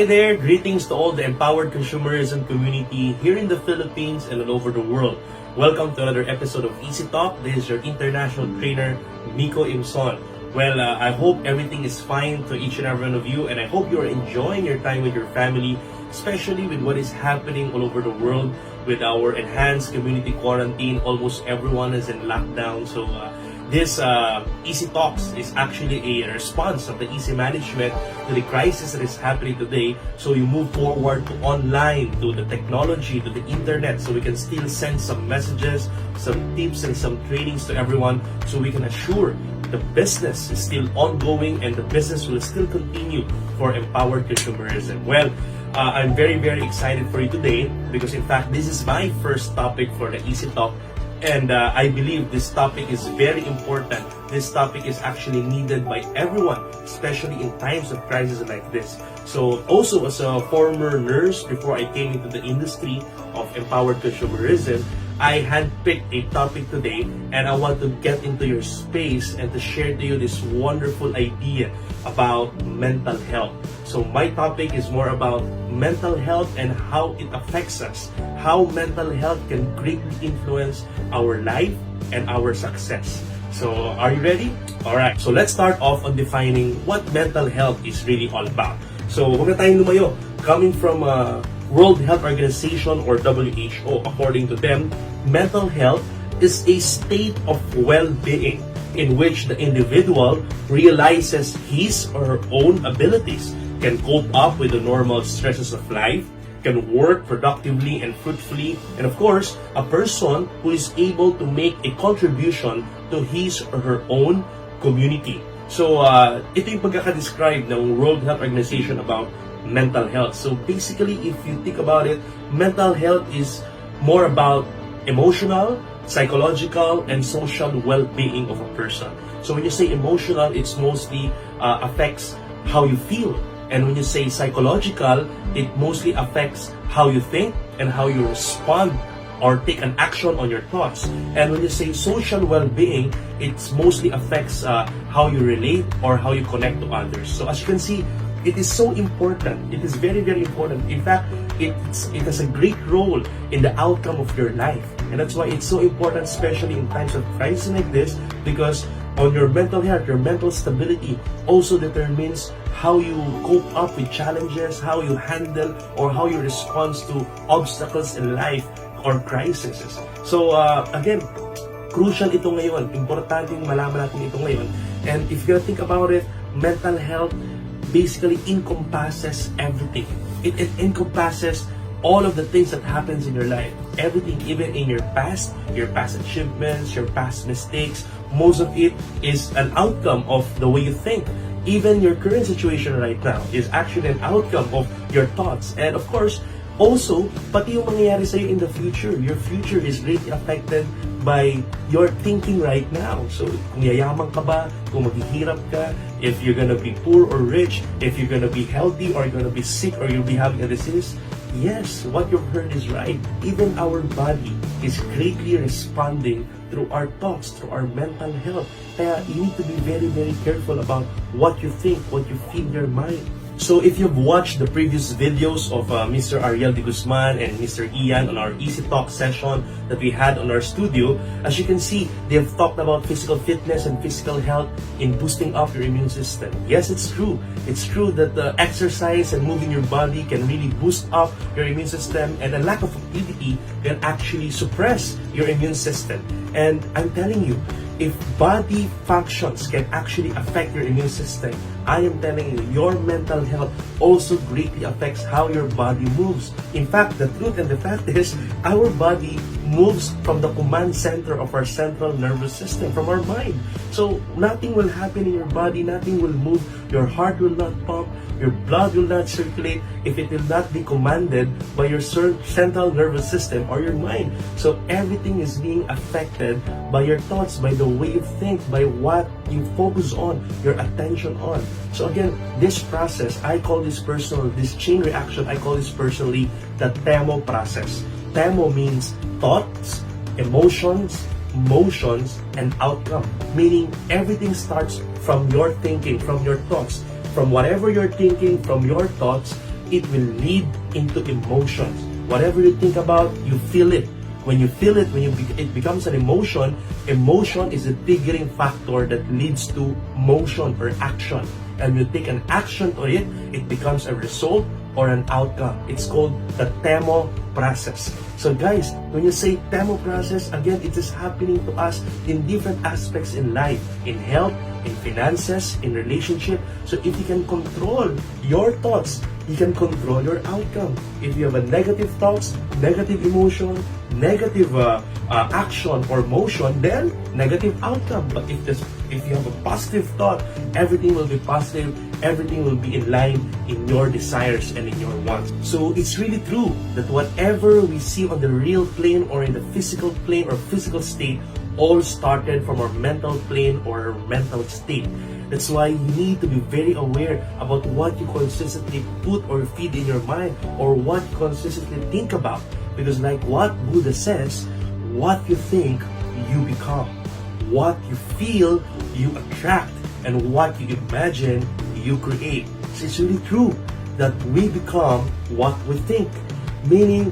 Hi there, greetings to all the empowered consumerism community here in the Philippines and all over the world. Welcome to another episode of Easy Talk. This is your international trainer, Miko Imson. Well, I hope everything is fine to each and every one of you, and I hope you are enjoying your time with your family, especially with what is happening all over the world with our enhanced community quarantine. Almost everyone is in lockdown, so this Easy Talks is actually a response of the Easy Management to the crisis that is happening today. So you move forward to online, to the technology, to the internet, so we can still send some messages, some tips, and some trainings to everyone, so we can assure the business is still ongoing and the business will still continue for empowered consumerism. Well, I'm very, very excited for you today because in fact, this is my first topic for the Easy Talk. And I believe this topic is very important. This topic is actually needed by everyone, especially in times of crisis like this. So also as a former nurse before I came into the industry of empowered consumerism, I handpicked a topic today and I want to get into your space and to share to you this wonderful idea about mental health. So my topic is more about mental health and how it affects us, how mental health can greatly influence our life and our success. So are you ready? Alright, so let's start off on defining what mental health is really all about. So huwag na tayong lumayo. Coming from World Health Organization or WHO, according to them, mental health is a state of well-being in which the individual realizes his or her own abilities, can cope up with the normal stresses of life, can work productively and fruitfully, and of course, a person who is able to make a contribution to his or her own community. So, ito yung pagkaka-describe ng World Health Organization about mental health. So basically, if you think about it, mental health is more about emotional, psychological, and social well-being of a person. So when you say emotional, it's mostly affects how you feel. And when you say psychological, it mostly affects how you think and how you respond or take an action on your thoughts. And when you say social well-being, it mostly affects how you relate or how you connect to others. So as you can see, it is so important. It is very, very important. In fact, it has a great role in the outcome of your life. And that's why it's so important, especially in times of crisis like this, because on your mental health, your mental stability also determines how you cope up with challenges, how you handle or how you respond to obstacles in life or crises. So again, crucial ito ngayon. Importante yung malaman natin ito ngayon. And if you're gonna think about it, mental health basically encompasses everything. It encompasses all of the things that happens in your life. Everything, even in your past achievements, your past mistakes, most of it is an outcome of the way you think. Even your current situation right now is actually an outcome of your thoughts. And of course, also, pati yung mangyayari sa'yo in the future. Your future is greatly affected by your thinking right now. So, kung yayaman ka ba, kung maghihirap ka, if you're gonna be poor or rich, if you're gonna be healthy or you're gonna be sick or you'll be having a disease, yes, what you've heard is right. Even our body is greatly responding through our thoughts, through our mental health. Kaya you need to be very, very careful about what you think, what you feed your mind. So if you've watched the previous videos of Mr. Ariel de Guzman and Mr. Ian on our Easy Talk session that we had on our studio, as you can see, they've talked about physical fitness and physical health in boosting up your immune system. Yes, it's true. It's true that the exercise and moving your body can really boost up your immune system, and a lack of activity can actually suppress your immune system. And I'm telling you, if body functions can actually affect your immune system, I am telling you, your mental health also greatly affects how your body moves. In fact, the truth and the fact is, our body moves from the command center of our central nervous system, from our mind. So nothing will happen in your body, nothing will move, your heart will not pump, your blood will not circulate if it will not be commanded by your central nervous system or your mind. So everything is being affected by your thoughts, by the way you think, by what you focus on, your attention on. So again, this process, I call this this chain reaction, I call this personally the TEMO process. TEMO means thoughts, emotions, motions, and outcome. Meaning everything starts from your thinking, from your thoughts. From whatever you're thinking, from your thoughts, it will lead into emotions. Whatever you think about, you feel it. When you feel it, it becomes an emotion, emotion is a triggering factor that leads to motion or action. And you take an action to it, it becomes a result or an outcome. It's called the TEMO process. So guys, when you say TEMO process, again, it is happening to us in different aspects in life, in health, in finances, in relationship. So if you can control your thoughts, you can control your outcome. If you have a negative thoughts, negative emotion, negative action or motion, then negative outcome. But if you have a positive thought, everything will be positive, everything will be in line in your desires and in your wants. So it's really true that whatever we see on the real plane or in the physical plane or physical state all started from our mental plane or our mental state. That's why you need to be very aware about what you consistently put or feed in your mind or what you consistently think about. Because like what Buddha says, what you think, you become. What you feel, you attract. And what you imagine, you create. So it's really true that we become what we think. Meaning,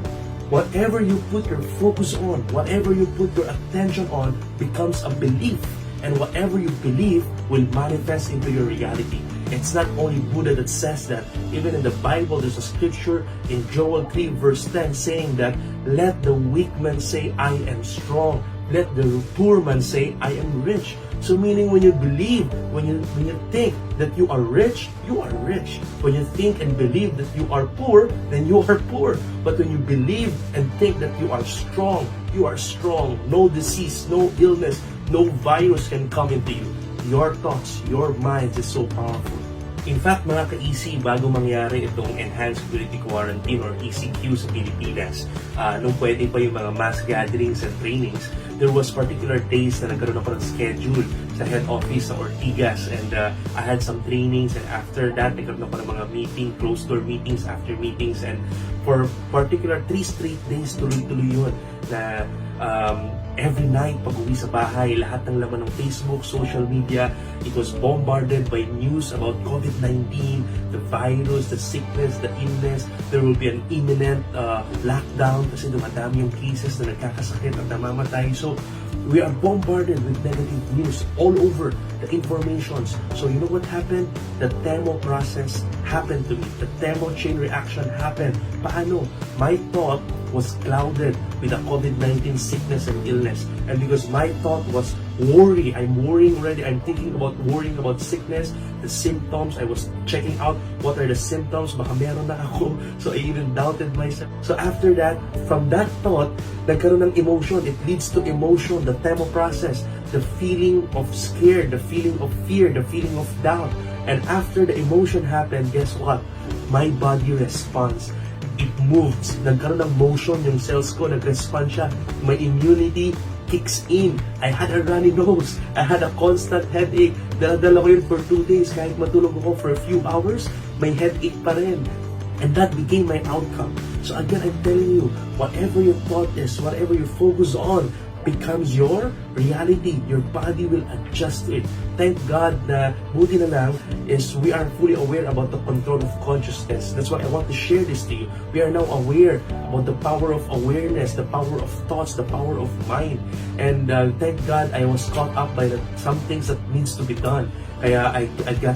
whatever you put your focus on, whatever you put your attention on becomes a belief. And whatever you believe will manifest into your reality. It's not only Buddha that says that. Even in the Bible, there's a scripture in Joel 3 verse 10 saying that, let the weak man say, I am strong. Let the poor man say, I am rich. So meaning when you believe, when you think that you are rich, you are rich. When you think and believe that you are poor, then you are poor. But when you believe and think that you are strong, you are strong. No disease, no illness, no virus can come into you. Your thoughts, your mind is so powerful. In fact, mga ka-EC, bago mangyari itong Enhanced Community Quarantine or ECQ sa Pilipinas, nung pwede pa yung mga mass gatherings and trainings, there was particular days na nagkaroon ako ng schedule sa head office sa Ortigas, and I had some trainings, and after that, nagkaroon ako ng mga meeting, closed-door meetings after meetings, and for particular 3 straight days, tuloy-tuloy yun na every night, pag-uwi sa bahay, lahat ng laman ng Facebook, social media, it was bombarded by news about COVID-19, the virus, the sickness, the illness. There will be an imminent lockdown kasi dumadami yung cases na nagkakasakit at namamatay. So, we are bombarded with negative news all over the informations. So, you know what happened? The TEMO process happened to me. The TEMO chain reaction happened. Paano? My thought was clouded with the COVID-19 sickness and illness. And because my thought was worry, I'm worrying already, I'm thinking about worrying about sickness, the symptoms, I was checking out what are the symptoms, baka meron na ako. So I even doubted myself. So after that, from that thought, nagkaroon ng emotion. It leads to emotion, the TEMO process, the feeling of scared, the feeling of fear, the feeling of doubt. And after the emotion happened, guess what? My body responds. It moves. Nagkaroon ng motion yung cells ko, nag-respond siya. My immunity kicks in. I had a runny nose. I had a constant headache. Dala-dala ko yun for 2 days. Kahit matulog ako for a few hours, may headache pa rin. And that became my outcome. So again, I'm telling you, whatever your thought is, whatever you focus on, becomes your reality. Your body will adjust to it. Thank God na buti na lang is we are fully aware about the control of consciousness. That's why I want to share this to you. We are now aware about the power of awareness, the power of thoughts, the power of mind. And thank God I was caught up by some things that needs to be done. Kaya I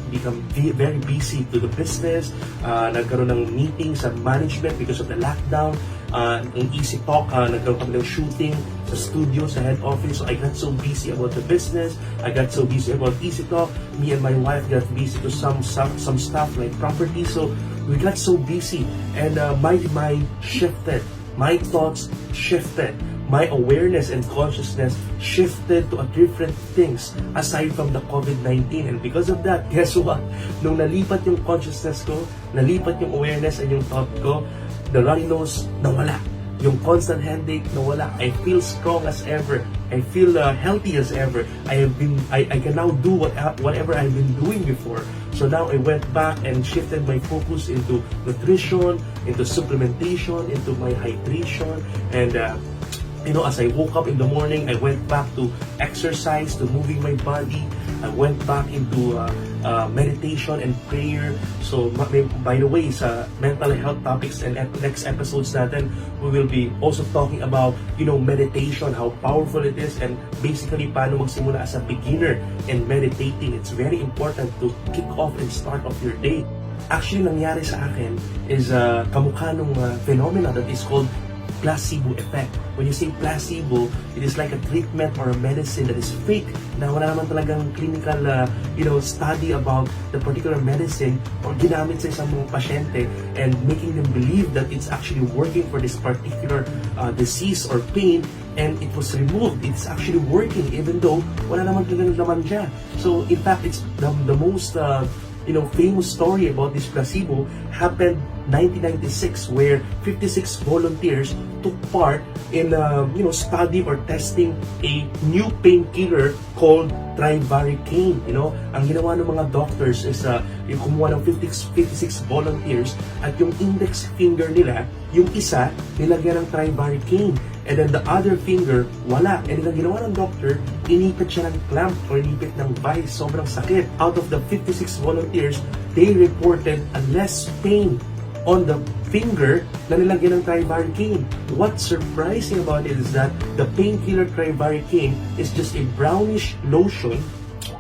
become very busy to the business. Nagkaroon ng meetings sa management because of the lockdown. Ang Easy Talk, nagkaroon kami ng shooting sa studio, sa head office. So I got so busy about the business. I got so busy about Easy Talk. Me and my wife got busy to some stuff like property. So we got so busy. And my mind shifted. My thoughts shifted. My awareness and consciousness shifted to a different things aside from the COVID-19. And because of that, guess what? Nung nalipat yung consciousness ko, nalipat yung awareness and yung thought ko, the runny nose, nawala. Yung constant headache, nawala. I feel strong as ever. I feel healthy as ever. I can now do whatever I've been doing before. So now I went back and shifted my focus into nutrition, into supplementation, into my hydration, and As I woke up in the morning, I went back to exercise, to moving my body. I went back into meditation and prayer. So, by the way, sa mental health topics and next episodes natin, we will be also talking about, meditation, how powerful it is, and basically, paano magsimula as a beginner in meditating. It's very important to kick off and start off your day. Actually, nangyari sa akin is kamukha nung phenomena that is called placebo effect. When you say placebo, it is like a treatment or a medicine that is fake, na wala naman talagang clinical study about the particular medicine or ginamit sa isang mga pasyente and making them believe that it's actually working for this particular disease or pain, and it was removed. It's actually working even though wala naman talagang laman siya. So in fact, it's the most famous story about this placebo happened 1996, where 56 volunteers took part in study or testing a new painkiller called trivaricane. Ang ginawa ng mga doctors is yung kumuha ng 56 volunteers at yung index finger nila, yung isa nilagyan ng trivaricane, and then the other finger wala. And then ang ginawa ng doctor, inipit siya ng clamp or inipit ng vice. Sobrang sakit. Out of the 56 volunteers, they reported a less pain on the finger na nilagyan ng trivaricane. What's surprising about it is that the painkiller trivaricane is just a brownish lotion,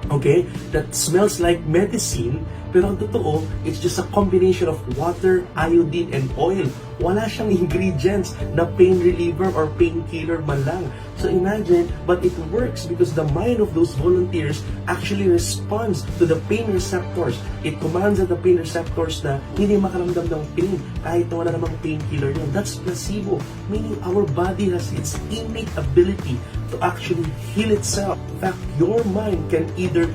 okay, that smells like medicine, pero ang totoo, it's just a combination of water, iodine, and oil. Wala siyang ingredients na pain reliever or painkiller man lang. So imagine, but it works because the mind of those volunteers actually responds to the pain receptors. It commands at the pain receptors na hindi makaramdam ng pain kahit na wala namang painkiller yun. That's placebo, meaning our body has its innate ability to actually heal itself. In fact, your mind can either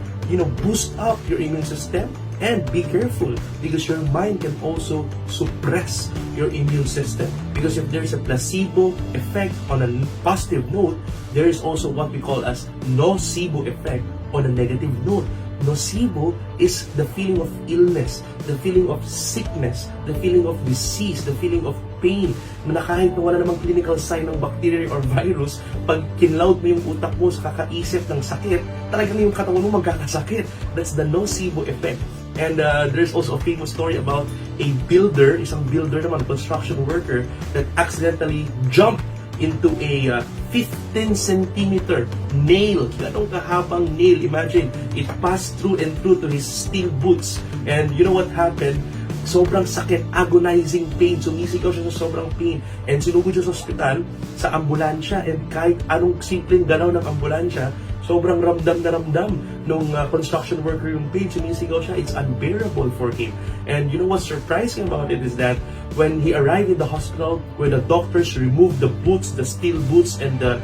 boost up your immune system, and be careful because your mind can also suppress your immune system. Because if there is a placebo effect on a positive note, there is also what we call as nocebo effect on a negative note. Nocebo is the feeling of illness, the feeling of sickness, the feeling of disease, the feeling of pain, na kahit na wala namang clinical sign ng bacteria or virus, pag kinloud mo yung utak mo sa kakaisip ng sakit, talagang yung katawan mo magkakasakit. That's the nocebo effect. And there's also a famous story about a builder, isang builder naman, construction worker, that accidentally jumped into a 15 centimeter nail. Ganong kahabang nail. Imagine, it passed through and through to his steel boots. And you know what happened? Sobrang sakit, agonizing pain. Sumisigaw siya sa sobrang pain. And sinugod siya sa ospital, sa ambulansya. And kahit anong simpleng galaw ng ambulansya, sobrang ramdam na ramdam nung construction worker yung pain. Sumisigaw siya. It's unbearable for him. And you know what's surprising about it is that when he arrived in the hospital, where the doctors removed the boots, the steel boots, and the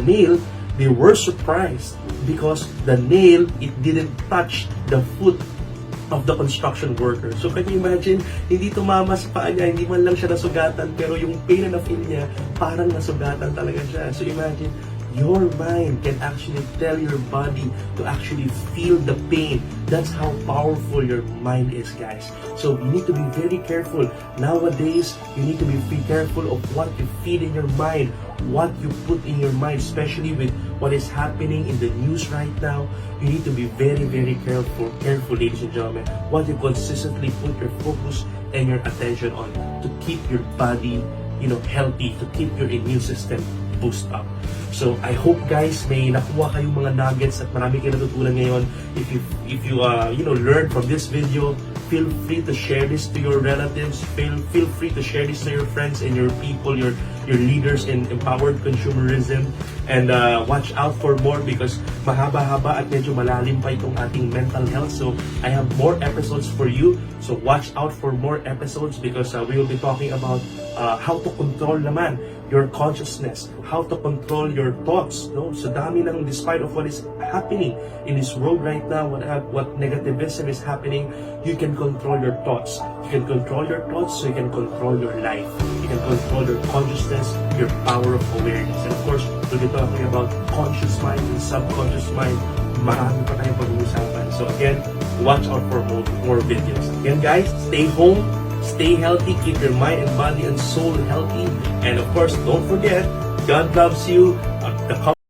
nail, they were surprised because the nail, it didn't touch the foot of the construction worker. So can you imagine, hindi tumama sa paa niya, hindi man lang siya nasugatan, pero yung pain na feel niya, parang nasugatan talaga siya. So imagine, your mind can actually tell your body to actually feel the pain. That's how powerful your mind is, guys. So you need to be very careful. Nowadays, you need to be careful of what you feed in your mind, what you put in your mind, especially with what is happening in the news right now. You need to be very, very careful, ladies and gentlemen, what you consistently put your focus and your attention on to keep your body, healthy, to keep your immune system boost up. So I hope, guys, may nakuha kayong mga nuggets at marami kayo natutunan ngayon. If you learn from this video, feel free to share this to your relatives. Feel free to share this to your friends and your people, your leaders in empowered consumerism. And watch out for more because mahaba-haba at medyo malalim pa itong ating mental health. So I have more episodes for you. So watch out for more episodes because we will be talking about how to control naman your consciousness, how to control your thoughts. So dami ng, despite of what is happening in this world right now, what negativism is happening, you can control your thoughts. You can control your thoughts so you can control your life. You can control your consciousness, your power of awareness. And of course, we'll be talking about conscious mind and subconscious mind. Marami pa tayong pag-uusapan. So again, watch out for more videos. Again, guys, stay home, stay healthy, keep your mind and body and soul healthy. And of course, don't forget God loves you. The